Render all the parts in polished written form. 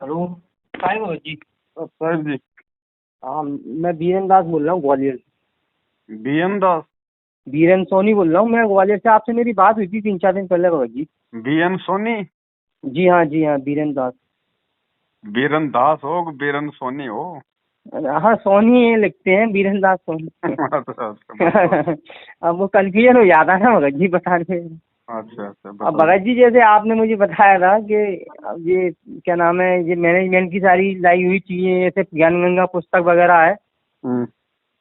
Hello. काय Bhagat ji. Sir जी। हाँ, मैं बीरन दास बोल रहा हूँ ग्वालियर से। बीएन दास। बीरन सोनी बोल रहा हूँ मैं ग्वालियर से। आपसे मेरी बात हुई थी 3-4 दिन पहले भगत जी। बीएन सोनी। जी हाँ, जी हाँ, बीरन दास। बीरन दास हो बीरन सोनी हो? हाँ, सोनी है लिखते हैं, बीरन दास सोनी। अच्छा अच्छा बताओ। अब वो कन्फ्यूजन हो जाता है ना भगत जी बताने में। अच्छा अच्छा अब बताओ। भगत जी जैसे आपने मुझे बताया था कि अब ये क्या नाम है, ये मैनेजमेंट की सारी लाई हुई चीजें जैसे ज्ञान गंगा पुस्तक वगैरह है। हम्म।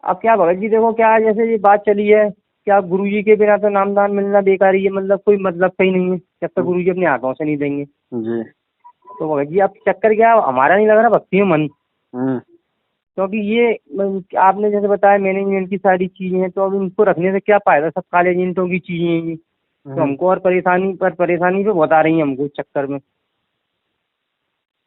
अब क्या भगत जी देखो क्या है, जैसे ये बात चली है कि आप गुरुजी के बिना तो नामदान मिलना बेकार ही है, मतलब कोई मतलब सही नहीं है जब तक गुरुजी अपने हाथों से नहीं देंगे। जी। तो भगत जी आप चक्कर क्या, हमारा नहीं लग रहा भक्ति में मन। हम्म। क्योंकि ये आपने जैसे बताया मैनेजमेंट की सारी चीजें हैं, तो अब इनको रखने से क्या फायदा, सब काले एजेंटों की चीजें हैं ये। तो हमको और परेशानी पर परेशानी पे बहुत आ रही है हमको इस चक्कर में।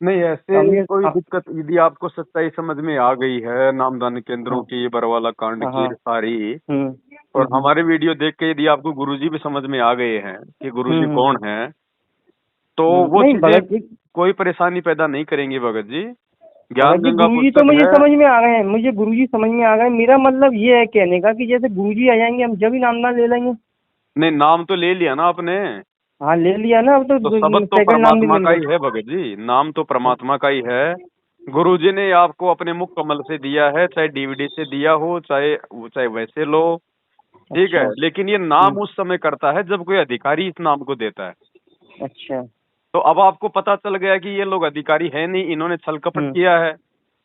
नहीं तो हम ऐसे ये कोई दिक्कत यदि आपको सच्चाई समझ में आ गई है नामदान केंद्रों हाँ की बरवाला कांड हाँ की हाँ, सारी, हम्म और हम्म हमारे वीडियो देख के यदि आपको गुरुजी भी समझ में आ गए हैं कि गुरुजी हम्म, कौन है, तो वो नहीं चीजें भगत जी। कोई परेशानी पैदा नहीं करेंगे भगत जी। ज्ञान भगत जी गंगा गुरुजी तो पुस्तक मुझे है। समझ में आ गए हैं, मुझे गुरुजी समझ में आ गए। मेरा मतलब ये है कहने का कि जैसे गुरुजी आ जाएंगे हम जब ही नामदान ले लेंगे। नहीं नाम तो ले लिया ना आपने। हाँ ले लिया ना, अब तो तो शब्द तो सेकंड नाम भी परमात्मा मिल का गया। ही है भगत जी, नाम तो परमात्मा का ही है। गुरु जी ने आपको अपने मुख कमल से दिया है, चाहे डीवीडी से दिया हो, चाहे चाहे वैसे लो। ठीक है, अच्छा। लेकिन ये नाम उस समय करता है जब कोई अधिकारी इस नाम को देता है। अच्छा। तो अब आपको पता चल गया कि ये लोग अधिकारी है नहीं, इन्होंने छल कपट हम्म किया है।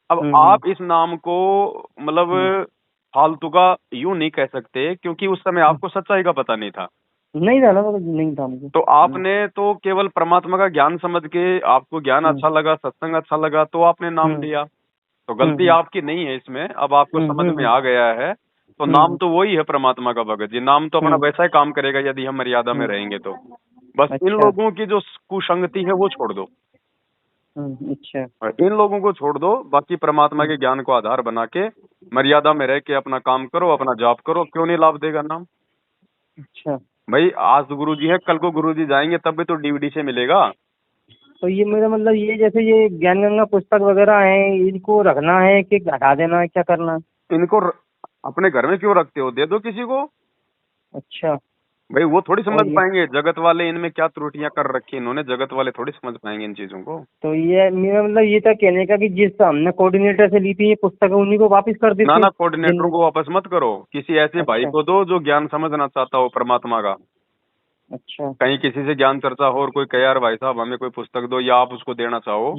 अब हम्म आप इस नाम को हम्म मतलब फालतू का यूं नहीं कह सकते, क्योंकि उस समय हम्म। आपको सच्चाई का पता नहीं था। नहीं था ना भगत जी, नहीं था मुझे। तो आपने तो केवल परमात्मा का ज्ञान समझ के, आपको ज्ञान हम्म अच्छा लगा, सत्संग अच्छा लगा, तो आपने नाम हम्म लिया। तो हम्म गलती हम्म आपकी नहीं है इसमें, अब आपको हम्म समझ हम्म में हम्म आ गया है। तो नाम हम्म तो वही है परमात्मा का भगत जी, नाम तो अपना हम्म, वैसा ही काम करेगा यदि हम मर्यादा में रहेंगे तो। बस इन अच्छा। लोगों की जो कुसंगति है वो छोड़ दो, अच्छा। और इन लोगों को छोड़ दो, बाकी परमात्मा हम्म, के ज्ञान को आधार बना के मर्यादा में रह के अपना काम करो, अपना जाप करो। क्यों नहीं लाभ देगा नाम? अच्छा। भाई आज तो गुरु जी है, कल को गुरु जी जाएंगे तब भी तो डीवीडी से मिलेगा। तो ये मेरा मतलब ये जैसे ये ज्ञान गंगा पुस्तक वगैरह है, इनको रखना है कि हटा देना है, क्या करना है? इनको अपने घर में क्यों रखते हो, दे दो किसी को। अच्छा। भाई वो थोड़ी समझ और ये पाएंगे जगत वाले इनमें क्या त्रुटियां कर रखी इन्होंने, जगत वाले थोड़ी समझ पाएंगे इन चीजों को। तो ये मेरा मतलब ये था कहने का कि जिस हमने कोऑर्डिनेटर से ली थी ये पुस्तक उन्हीं को वापस कर ना देते ना, कोऑर्डिनेटरों जिन। को वापस मत करो, किसी ऐसे भाई अच्छा। को दो जो ज्ञान समझना चाहता हो परमात्मा का। अच्छा। कहीं किसी से ज्ञान चर्चा हो और कोई कहे यार भाई साहब हमें कोई पुस्तक दो, या आप उसको देना चाहो,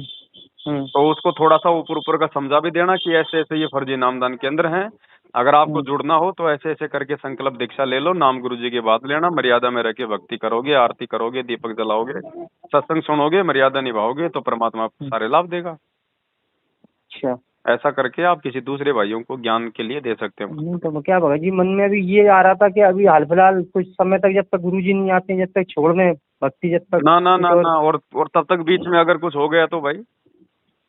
हम्म तो उसको थोड़ा सा ऊपर ऊपर का समझा भी देना कि ऐसे ऐसे ये फर्जी नामदान के अंदर हैं। अगर आपको हम्म जुड़ना हो तो ऐसे ऐसे करके संकल्प दीक्षा ले लो, नाम गुरु जी की बात लेना, मर्यादा में रह के भक्ति करोगे, आरती करोगे, दीपक जलाओगे, सत्संग सुनोगे, मर्यादा निभाओगे, तो परमात्मा आपको हम्म, सारे लाभ देगा। अच्छा। ऐसा करके आप किसी दूसरे भाइयों को ज्ञान के लिए दे सकते हो नहीं पुस्तक। तो क्या भगत जी मन में अभी ये आ रहा था कि अभी हाल फिलहाल कुछ समय तक जब तक गुरुजी नहीं आते हैं, जब तक छोड़ दें भक्ति, जब तक ना ना कुछ ना और। ना, और तब तक बीच में अगर कुछ हो गया तो भाई,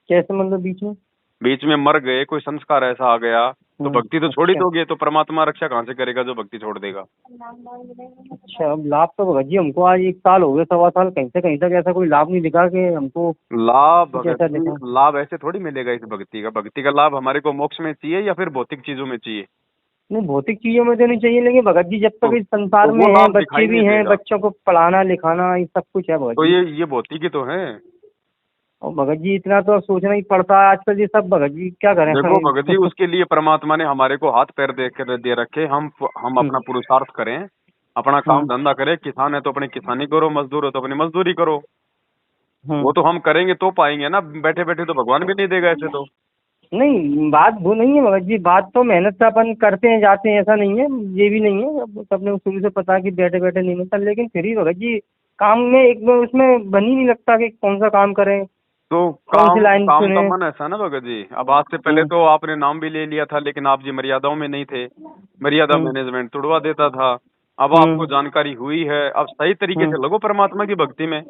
कैसे मतलब बीच में? बीच में मर गए, कोई संस्कार ऐसा आ गया, तो भक्ति तो छोड़ ही अच्छा। दोगे, तो परमात्मा रक्षा कहाँ से करेगा जो भक्ति छोड़ देगा। अच्छा, अब लाभ तो भगत जी हमको आज 1 साल हो गया, 1.25 साल, कहीं से कहीं तक ऐसा कोई लाभ नहीं दिखा कि हमको लाभ कुछ भगत ऐसा जी, दिखा। लाभ ऐसे थोड़ी मिलेगा इस भक्ति का। भक्ति का लाभ हमारे को मोक्ष में चाहिए या फिर भौतिक चीजों में चाहिए? नहीं भौतिक चीजों में तो नहीं चाहिए, लेकिन भगत जी जब तक इस तो संसार में वो हैं, लाभ बच्चे दिखाई नहीं भी हैं, देगा। बच्चों को पढ़ाना लिखाना ये सब कुछ है भगत तो जी। ये भौतिक ही तो है। और भगत जी इतना तो सोचना ही पड़ता है आजकल, ये सब भगत जी क्या करें देखो भगत जी, हम। उसके लिए परमात्मा ने हमारे को हाथ पैर दे रखे, हम अपना पुरुषार्थ करें, अपना काम हम्म धंधा करें। किसान है तो अपनी किसानी करो, मजदूर है तो अपनी मजदूरी करो। हम्म। वो तो हम करेंगे तो पाएंगे ना, बैठे बैठे तो भगवान भी नहीं देगा ऐसे तो। नहीं बात वो नहीं है भगत जी, बात तो मेहनत से अपन करते हैं जाते हैं, ऐसा नहीं है, ये भी नहीं है, अब सबने शुरू से पता है कि बैठे बैठे नहीं मिलता, लेकिन फिर भी भगत जी काम में एक बार उसमें बन ही नहीं लगता कि कौन सा काम करें, तो कौन सी काम लाइन काम का चुने। मन ऐसा ना भगत जी, अब आज से पहले हम्म तो आपने नाम भी ले लिया था, लेकिन आप जी मर्यादाओं में नहीं थे, मर्यादा हम्म मैनेजमेंट तुड़वा देता था। अब आपको हम्म जानकारी हुई है, अब सही तरीके हम्म से लगो परमात्मा की भक्ति में।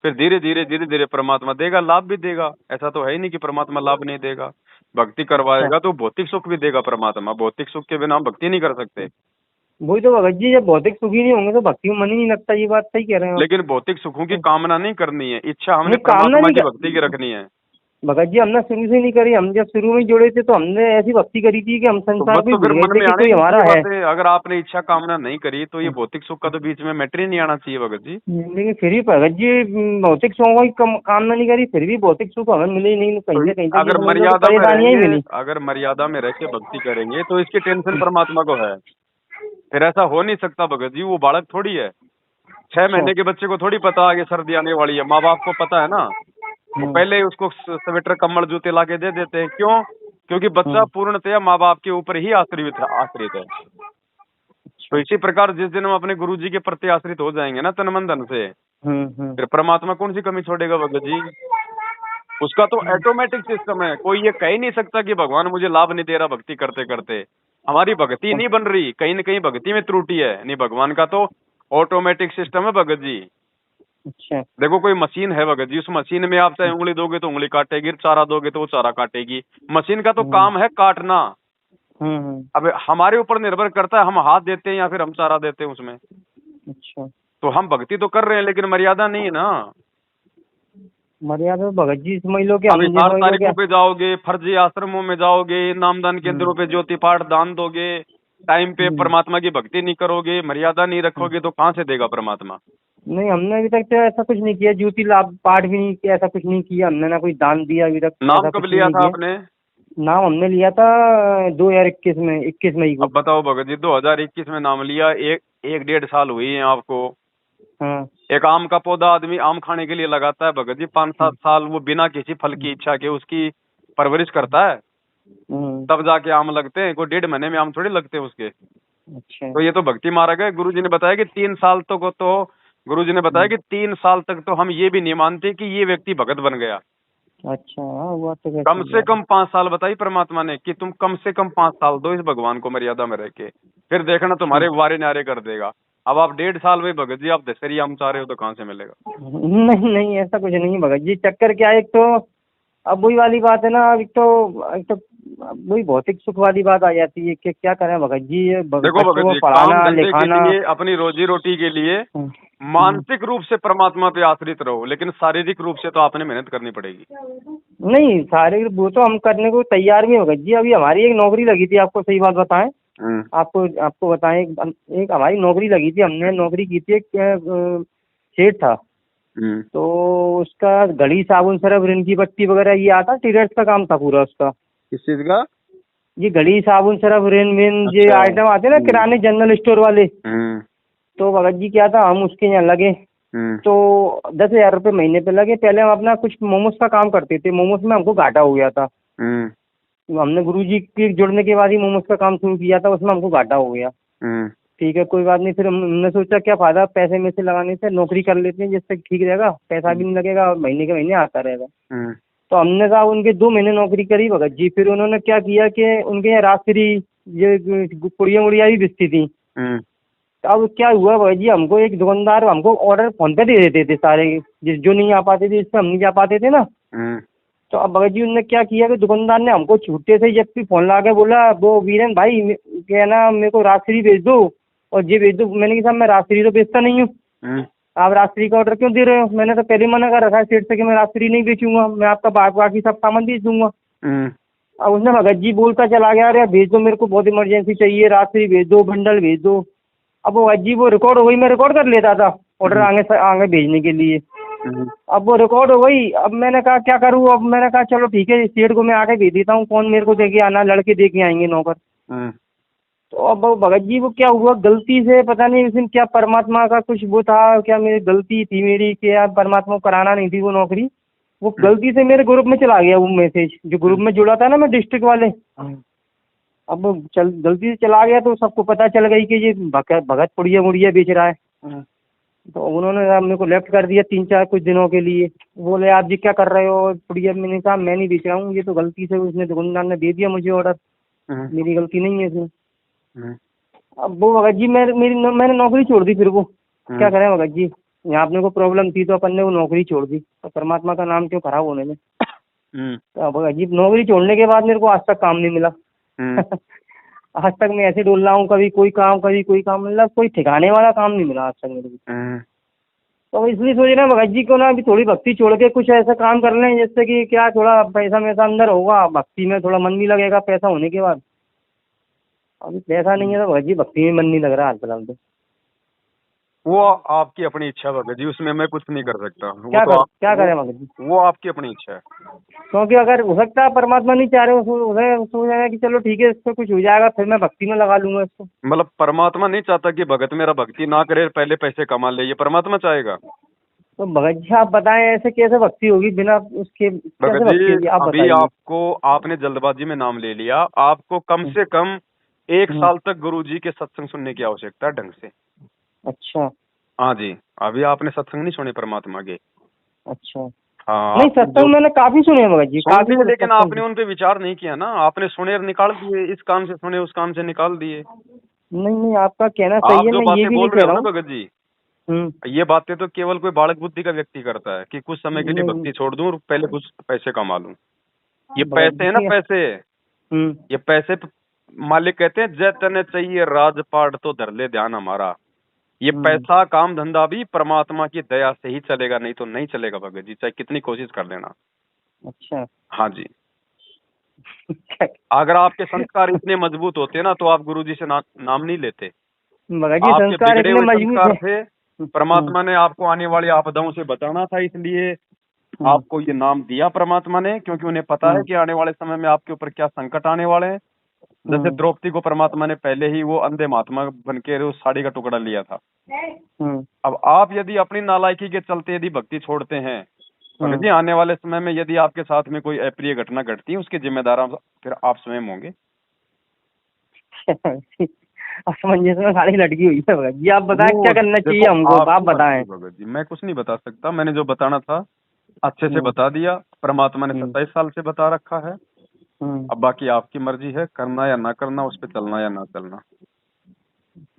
फिर धीरे धीरे परमात्मा देगा, लाभ भी देगा। ऐसा तो है ही नहीं कि परमात्मा लाभ नहीं देगा। भक्ति अच्छा। करवाएगा तो भौतिक सुख भी देगा परमात्मा, भौतिक सुख के बिना हम भक्ति नहीं कर सकते। वही तो भगत जी, जब भौतिक सुखी नहीं होंगे तो भक्ति में मन ही नहीं लगता, ये बात सही कह रहे हैं आप। लेकिन भौतिक सुखों की कामना नहीं करनी है, इच्छा हमने नहीं कामना परमात्मा नहीं की कर, भक्ति की रखनी है। भगत जी हमने शुरू से नहीं करी। हम जब शुरू में जुड़े थे तो हमने ऐसी भक्ति करी थी कि हम तो संसार बस को ही तो फिर भूल गए मन थे में कि आने कोई की हमारा ये है। बात है, अगर आपने इच्छा कामना नहीं करी तो ये भौतिक सुख का तो बीच में मैटर ही नहीं आना चाहिए भगत जी। लेकिन फिर भी भगत जी भौतिक सुखों की कामना नहीं करी, फिर भी भौतिक सुख हमें मिले ही नहीं, कहीं ना कहीं तक ये अगर समझ लो कि मर्यादा में परेशानियां ही रहेंगे, मिली। अगर मर्यादा में रह के भक्ति करेंगे तो इसकी टेंशन परमात्मा को है। फिर ऐसा हो नहीं सकता भगत जी, वो बालक थोड़ी है। 6 अच्छा। महीने के बच्चे को थोड़ी पता आगे सर्दी आने वाली है, माँ बाप को पता है ना। वो हम्म। पहले ही उसको स्वेटर कम्बल जूते ला के दे देते हैं, क्यों? क्योंकि बच्चा हम्म। पूर्णतया माँ बाप के ऊपर ही आश्रित है। तो अच्छा। इसी प्रकार जिस दिन हम अपने गुरु जी के प्रति आश्रित हो जाएंगे ना तन मन धन से, हम्म। फिर परमात्मा कौन सी कमी छोड़ेगा भगत जी? उसका तो ऑटोमेटिक सिस्टम है, कोई ये कह ही नहीं सकता कि भगवान मुझे लाभ नहीं दे रहा भक्ति करते करते। हमारी भक्ति नहीं बन रही, कहीं न कहीं भक्ति में त्रुटि है। नहीं, भगवान का तो ऑटोमेटिक सिस्टम है भगत जी। अच्छा। देखो कोई मशीन है भगत जी, उस मशीन में आप चाहे उंगली दोगे तो उंगली काटेगी, चारा दोगे तो वो चारा काटेगी। मशीन का तो हम्म। काम है काटना। हम्म। अब हमारे ऊपर निर्भर करता है हम हाथ देते हैं या फिर हम चारा देते हैं उसमें। अच्छा। तो हम भक्ति तो कर रहे हैं लेकिन मर्यादा नहीं है ना। मर्यादा तो भगत जी समझ लो कि अब हम जो 18 समझ लो तारीखों क्या। पे जाओगे, फर्जी आश्रमों में जाओगे, नामदान केंद्रों पे ज्योति पाठ दान दोगे, टाइम पे हम्म। परमात्मा की भक्ति नहीं करोगे, मर्यादा नहीं हम्म। रखोगे तो कहाँ से देगा परमात्मा? नहीं हमने अभी तक तो ऐसा कुछ नहीं किया, ज्योति लाभ पाठ भी नहीं किया, ऐसा कुछ नहीं किया हमने, ना कोई दान दिया अभी तक, नाम ऐसा कब कुछ भी लिया नहीं था किया। आपने? नाम हमने लिया था 2021 में, 21 मई को। अब बताओ भगत जी, 2021 में नाम लिया, एक 1.5 साल हुई है आपको। हाँ। एक आम का पौधा आदमी आम खाने के लिए लगाता है भगत जी, 5-7 साल वो बिना किसी फल की इच्छा के उसकी परवरिश करता है, हम्म। तब जाके आम लगते हैं। कोई 1.5 महीने में आम थोड़ी लगते हैं उसके। अच्छा। तो ये तो भक्ति मार्ग है। गुरु जी ने बताया कि 3 साल तक तो गुरु जी ने बताया कि 3 साल तक तो हम ये भी नहीं मानते कि ये व्यक्ति भगत बन गया। अच्छा। हाँ हुआ तो क्या कम सही से बात है। कम 5 साल बताई परमात्मा ने कि तुम कम से कम 5 साल दो इस भगवान को मर्यादा में रह के, फिर देखना तुम्हारे वारे नारे कर देगा। अब आप 1.5 साल में भगत जी आप दशहरी आम चाह रहे हो तो कहाँ से मिलेगा? नहीं नहीं ऐसा कुछ नहीं है भगत जी, चक्कर क्या है, एक तो अब वही वाली बात है ना, एक तो वही भौतिक सुख वाली बात आ जाती है कि क्या करें भगत जी, ये देखो बच्चों भगत को जी, काम पढ़ाना धंधे के लिखाना। लिए, अपनी रोजी रोटी के लिए हम्म। मानसिक रूप से परमात्मा पे आश्रित रहो, लेकिन शारीरिक रूप से तो आपने मेहनत करनी पड़ेगी। नहीं सारे वो तो हम करने को तैयार भी हो भगत जी। अभी हमारी एक नौकरी लगी थी, आपको सही बात बताएं, आपको आपको बताएं, एक हमारी नौकरी लगी थी, हमने नौकरी की थी, एक सेठ था, तो उसका घड़ी साबुन सरफ रिन की पट्टी वगैरह ये आता, टीलर्स का काम था पूरा उसका। किस चीज का? ये घड़ी साबुन सरफ रिन विन ये अच्छा। आइटम आते हैं ना किराने जनरल स्टोर वाले। हम्म। तो भगत जी क्या था, हम उसके यहाँ लगे, तो 10,000 रुपये महीने पे लगे। पहले हम अपना कुछ मोमोज का काम करते थे, मोमोज में हमको घाटा हो गया था। तो हमने गुरुजी के जुड़ने के बाद ही मोमोज का काम शुरू किया था, उसमें हमको घाटा हो गया। ठीक है कोई बात नहीं, फिर हमने सोचा क्या फायदा पैसे में से लगाने से, नौकरी कर लेते हैं जिससे ठीक रहेगा, पैसा भी नहीं लगेगा और महीने के महीने आता रहेगा। तो हमने कहा, उनके 2 महीने नौकरी करी भगत जी। फिर उन्होंने क्या किया कि उनके यहाँ रात्रि ये पुड़िया मुड़िया भी बिकती थी। अब क्या हुआ भगत जी, हमको एक दुकानदार हमको ऑर्डर फोन पे दे देते थे सारे, जो नहीं आ पाते थे, जिससे हम नहीं जा पाते थे ना। तो अब भगत जी उन्होंने क्या किया कि दुकानदार ने हमको छूटे से जब भी फोन ला के बोला, वो वीरेन भाई क्या ना मेरे को रात्रि भेज दो और ये भेज दो। मैंने कहा साहब मैं रात्रि तो बेचता नहीं हूँ, आप रात्रि का ऑर्डर क्यों दे रहे हो? मैंने तो पहले मना कर रखा है सेठ से कि मैं रात्रि नहीं बेचूंगा, मैं आपका बाकी सब सामान बेच दूंगा। अब उसने भगत जी बोलता चला गया, अरे भेज दो मेरे को बहुत इमरजेंसी चाहिए, रात्रि भेज दो, बंडल भेज दो। अब वो भगत जी वो रिकॉर्ड हो गई, मैं रिकॉर्ड कर लेता था ऑर्डर आगे भेजने के लिए। अब वो रिकॉर्ड हो गई। अब मैंने कहा क्या करूँ, अब मैंने कहा चलो ठीक है सेठ को मैं आके भेज देता हूँ, कौन मेरे को दे के आना, लड़के दे के आएंगे नौकर। तो अब भगत जी वो क्या हुआ, गलती से पता नहीं उस दिन क्या परमात्मा का कुछ वो था, क्या मेरी गलती थी मेरी कि यार परमात्मा को कराना नहीं थी वो नौकरी, वो गलती से मेरे ग्रुप में चला गया वो मैसेज, जो ग्रुप में जुड़ा था ना मैं डिस्ट्रिक्ट वाले। अब वो गलती से चला गया तो सबको पता चल गई कि ये भगत पुड़िया मुड़िया बेच रहा है। तो उन्होंने मेरे को लेफ्ट कर दिया 3-4 कुछ दिनों के लिए। बोले आप जी क्या कर रहे हो पुड़िया? मैंने कहा मैं नहीं बेच रहा हूँ, ये तो गलती से उसने दुकानदार ने दे दिया मुझे ऑर्डर, मेरी गलती नहीं है इसमें। अब वो भगत जी मैंने नौकरी छोड़ दी। फिर वो क्या करें भगत जी, यहाँ अपने को प्रॉब्लम थी तो अपन ने वो नौकरी छोड़ दी, तो परमात्मा का नाम क्यों खराब होने में। तो भगत जी नौकरी छोड़ने के बाद मेरे को आज तक काम नहीं मिला। आज तक मैं ऐसे डोल रहा हूँ, कभी कोई काम, कभी कोई काम, मतलब कोई ठिकाने वाला काम नहीं मिला आज तक मेरे को। तो इसलिए सोच रहे हैं भगत जी को ना अभी थोड़ी भक्ति छोड़ के कुछ ऐसा काम कर लें जिससे कि क्या थोड़ा पैसा वैसा अंदर होगा, भक्ति में थोड़ा मन भी लगेगा पैसा होने के बाद। अभी पैसा नहीं है तो भगत जी भक्ति में मन नहीं लग रहा हाल फिलहाल तो। वो आपकी अपनी इच्छा है भगत जी, उसमें मैं कुछ नहीं कर सकता। क्या करें भगत जी? वो आपकी अपनी इच्छा है। क्योंकि अगर हो सकता है परमात्मा नहीं चाह रहे, उन्हें सोच रहे हैं कि चलो ठीक है इससे कुछ हो जाएगा फिर मैं भक्ति में लगा लूंगा इसको। मतलब परमात्मा नहीं चाहता कि भगत मेरा भक्ति ना करे, पहले पैसे कमा ले, ये परमात्मा चाहेगा? तो भगत जी आप बताएं ऐसे कैसे भक्ति होगी बिना उसके, कैसे भगत भक्ति जी होगी आप अभी बताइए। आपने जल्दबाजी में नाम ले लिया, आपको कम से कम 1 साल तक गुरु जी के सत्संग सुनने की आवश्यकता है ढंग से। अच्छा। हाँ जी, अभी आपने सत्संग नहीं सुने परमात्मा के? अच्छा। हाँ, नहीं सत्संग मैंने काफी सुने हैं भगत जी, काफी। लेकिन आपने उन पे विचार नहीं किया ना, आपने सुने और निकाल दिए, इस काम से सुने उस काम से निकाल दिए। नहीं नहीं आपका कहना आप सही है, जो मैं ये बातें भी बोल नहीं रहे कह हो रहा ना हूँ। भगत जी, ये बातें तो केवल कोई बालक बुद्धि का व्यक्ति करता है कि कुछ समय के लिए नहीं, भक्ति छोड़ दूं और पहले कुछ पैसे कमा लूं। ये भगत पैसे है ना, जी। पैसे, ये पैसे मालिक कहते हैं जय तने चाहिए राजपाट तो धर ले ध्यान हमारा। ये पैसा काम धंधा भी परमात्मा की दया से ही चलेगा, नहीं तो नहीं चलेगा भगत जी, चाहे कितनी कोशिश कर लेना। अच्छा। हाँ जी। अगर आपके संस्कार इतने मजबूत होते ना तो आप गुरुजी से नाम नहीं लेते। भगत जी आपके संस्कार बिगड़े इतने हुए मजबूत संस्कार है। थे, परमात्मा ने आपको आने वाली आपदाओं से बचाना था, इसलिए आपको ये नाम दिया परमात्मा ने, क्योंकि उन्हें पता है कि आने वाले समय में आपके ऊपर क्या संकट आने वाले हैं। जैसे द्रौपदी को परमात्मा ने पहले ही वो अंधे महात्मा बन के उस साड़ी का टुकड़ा लिया था। अब आप यदि अपनी नालायकी के चलते यदि भक्ति छोड़ते हैं, भगत जी आने वाले समय में यदि आपके साथ में कोई अप्रिय घटना घटती है उसके जिम्मेदार फिर आप स्वयं होंगे। असमंजस में सारी लटकी हुई है भगत जी, आप बताएं क्या करना चाहिए हमको, आप बताएं। भगत जी मैं कुछ नहीं बता सकता, मैंने जो बताना था अच्छे से बता दिया, परमात्मा ने 27 साल से बता रखा है। अब बाकी आपकी मर्जी है, करना या ना करना, उस पर चलना या ना चलना।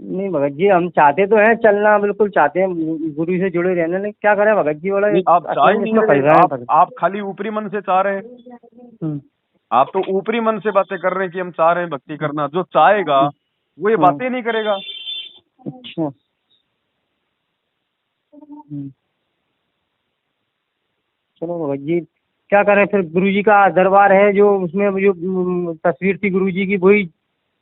नहीं भगत जी हम चाहते तो हैं, चलना बिल्कुल चाहते हैं, गुरु से जुड़े रहने, लेकिन क्या करें भगत जी बोला आप चाह ही नहीं रहे, आप खाली ऊपरी मन से चाह रहे हैं। आप तो ऊपरी मन से बातें कर रहे हैं कि हम चाह रहे हैं भक्ति करना, जो चाहेगा वो ये बातें नहीं करेगा। अच्छा। चलो भगत जी क्या करें फिर, गुरुजी का दरबार है जो उसमें जो तस्वीर थी गुरुजी की वही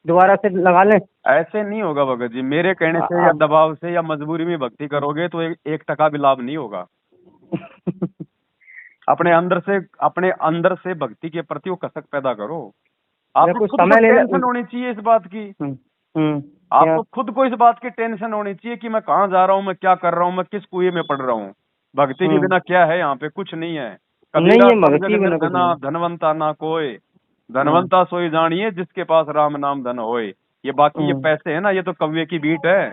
दोबारा से लगा लें। ऐसे नहीं होगा भगत जी, मेरे कहने से या दबाव से या मजबूरी में भक्ति करोगे तो 1% भी लाभ नहीं होगा। अपने अंदर से भक्ति के प्रति वो कसक पैदा करो। आपको खुद को टेंशन होनी चाहिए इस बात की। आपको खुद को इस बात की टेंशन होनी चाहिए कि मैं कहाँ जा रहा हूँ, मैं क्या कर रहा हूँ, मैं किस कुएं में पड़ रहा हूँ। भक्ति के बिना क्या है यहाँ पे, कुछ नहीं है। कबीरा धनवंता ना कोई, धनवंता सोई जानिए जिसके पास राम नाम धन होए। ये बाकी ये पैसे है ना, ये तो कव्य की बीट है।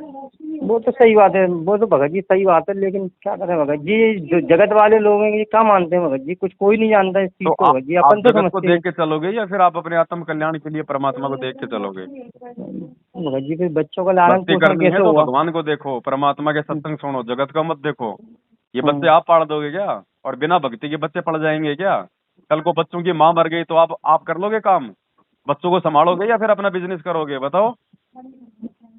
वो तो सही बात है, वो तो भगत जी सही बात है, लेकिन क्या करें भगत जी, जो जगत वाले लोग हैं ये क्या मानते हैं भगत जी, कुछ कोई नहीं जानता इस चीज को भगत जी, अपन तो जगत को देख के चलोगे या फिर आप अपने आत्म कल्याण के लिए परमात्मा को देख के चलोगे? भगत जी फिर बच्चों का लालन पोषण करनी है कैसे तो होगा? भगवान को देखो, परमात्मा के सत्संग सुनो, जगत का मत देखो। ये बच्चे आप पाल दोगे क्या? और बिना भक्ति के बच्चे पढ़ जाएंगे क्या? कल को बच्चों की माँ मर गई तो आप कर लोगे काम? बच्चों को संभालोगे या फिर अपना बिजनेस करोगे? बताओ।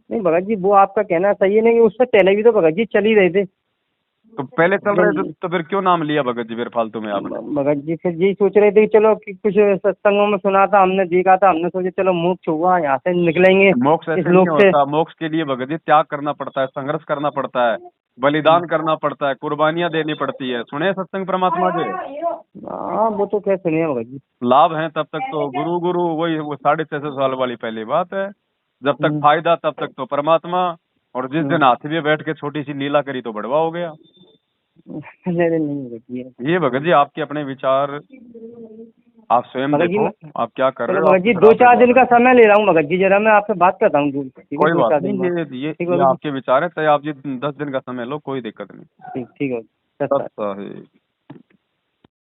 नहीं भगत जी वो आपका कहना सही है, नहीं उससे पहले भी तो भगत जी चल ही रहे थे। तो पहले चल रहे थे तो फिर क्यों नाम लिया भगत जी फिर फालतू में आपने? भगत जी फिर यही सोच रहे थे कि चलो कि कुछ सत्संगों में सुना था, हमने देखा था, हमने सोचा चलो मोक्ष हुआ, यहाँ से निकलेंगे। मोक्ष ऐसे नहीं होता, मोक्ष के लिए भगत जी त्याग करना पड़ता है, संघर्ष करना पड़ता है, बलिदान करना पड़ता है, कुर्बानियां देनी पड़ती है। सुने सत्संग परमात्मा के? हाँ वो तो क्या सुनिए भगत जी, लाभ है तब तक तो गुरु गुरु वही, वो 650 साल वाली पहली बात है। जब तक फायदा तब तक तो परमात्मा, और जिस दिन हाथी में बैठ के छोटी सी लीला करी तो बड़वा हो गया। नहीं ये भगत जी आपके अपने विचार, आप स्वयं देखो आप क्या कर रहे हो। भगत जी 2-4 दिन का समय ले रहा हूँ भगत जी, जरा मैं आपसे बात करता हूँ। कोई बात नहीं, ये आपके विचार है, चाहे आप जी 10 दिन का समय लो, कोई दिक्कत नहीं। ठीक है।